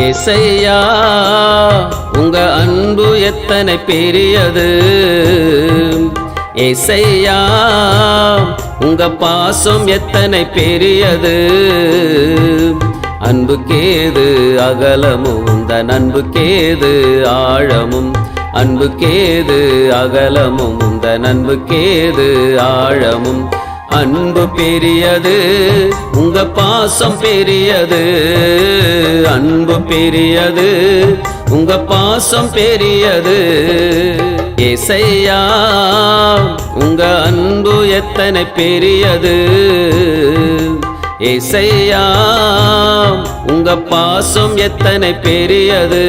ஏசையா உங்க அன்பு எத்தனை பெரியது, ஏசையா உங்க பாசம் எத்தனை பெரியது. அன்புக்கேது அகலமும் உந்தன் அன்புக்கேது ஆழமும், அன்புக்கேது அகலமும் உந்தன் அன்புக்கேது ஆழமும். அன்பு பெரியது உங்க பாசம் பெரியது, அன்பு பெரியது உங்க பாசம் பெரியது. ஏசையா உங்க அன்பு எத்தனை பெரியது, ஏசையா உங்க பாசம் எத்தனை பெரியது.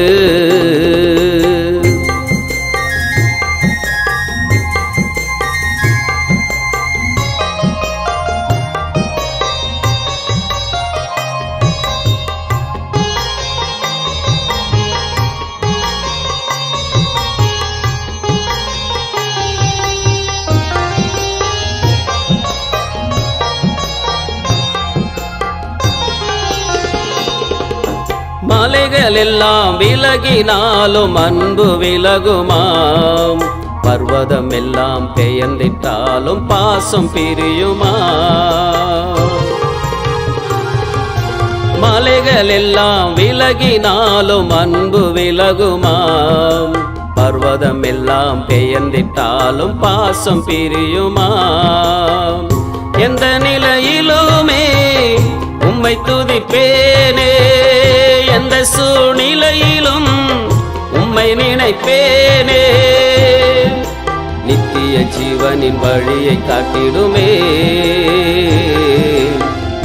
மலைகள் எல்லாம் விலகினாலும் அன்பு விலகுமாம், பர்வதம் எல்லாம் பெயர்ந்திட்டாலும் பாசம் பிரியுமா. மலைகள் எல்லாம் விலகினாலும் அன்பு விலகுமாம், பர்வதம் எல்லாம் பெயர்ந்திட்டாலும் பாசம் பிரியுமா. எந்த நிலையிலுமே உம்மை துதிப்பேனே, எந்த சூழ்நிலையிலும் உம்மை நினைப்பேனே. நித்திய ஜீவனின் வழியை காட்டிடுமே,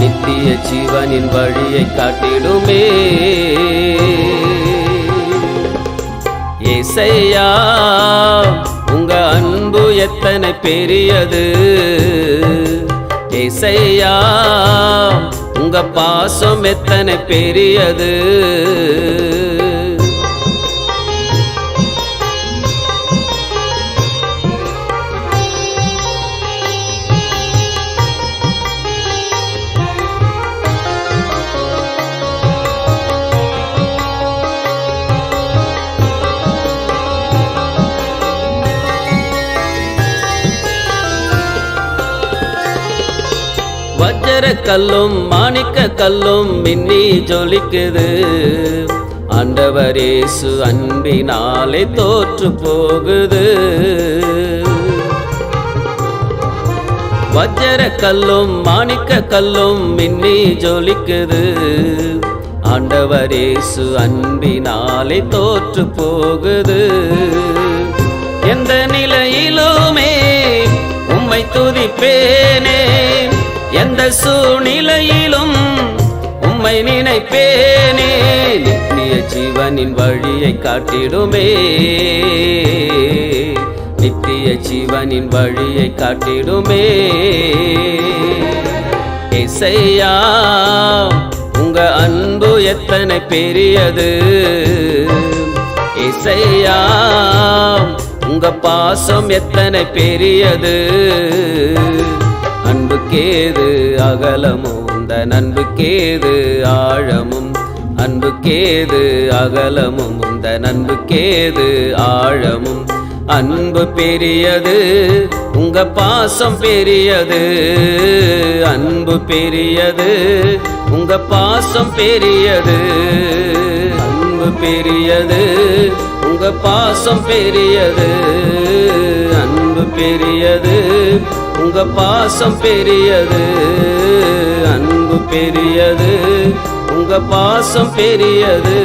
நித்திய ஜீவனின் வழியை காட்டிடுமே. ஏசையா உங்க அன்பு எத்தனை பெரியது, ஏசையா உங்க பாசம் எத்தனை பெரியது. வஜ்ர கல்லும் மாணிக்க கல்லும் மின்னி ஜொலிக்குது, ஆண்டவர் இயேசு அன்பினாலே தோற்று போகுது. வஜ்ர கல்லும் மாணிக்க கல்லும் மின்னி ஜொலிக்குது, ஆண்டவர் இயேசு அன்பினாலே தோற்று போகுது. எந்த நிலையிலுமே உம்மை துதிப்பேனே, எந்த சூழ்நிலையிலும் உம்மை நினைப்பேனே. நித்திய ஜீவனின் வழியை காட்டிடுமே, நித்திய ஜீவனின் வழியை காட்டிடுமே. ஏசையா உங்க அன்பு எத்தனை பெரியது, ஏசையா உங்க பாசம் எத்தனை பெரியது. அன்புக்கேது அகலமும் உந்தன் அன்புக்கேது ஆழமும், அன்புக்கேது அகலமும் உந்தன் அன்புக்கேது ஆழமும். அன்பு பெரியது உங்க பாசம் பெரியது, அன்பு பெரியது உங்க பாசம் பெரியது. அன்பு பெரியது உங்க பாசம் பெரியது, அன்பு பெரியது உங்க பாசம் பெரியது. அன்பு பெரியது உங்க பாசம் பெரியது.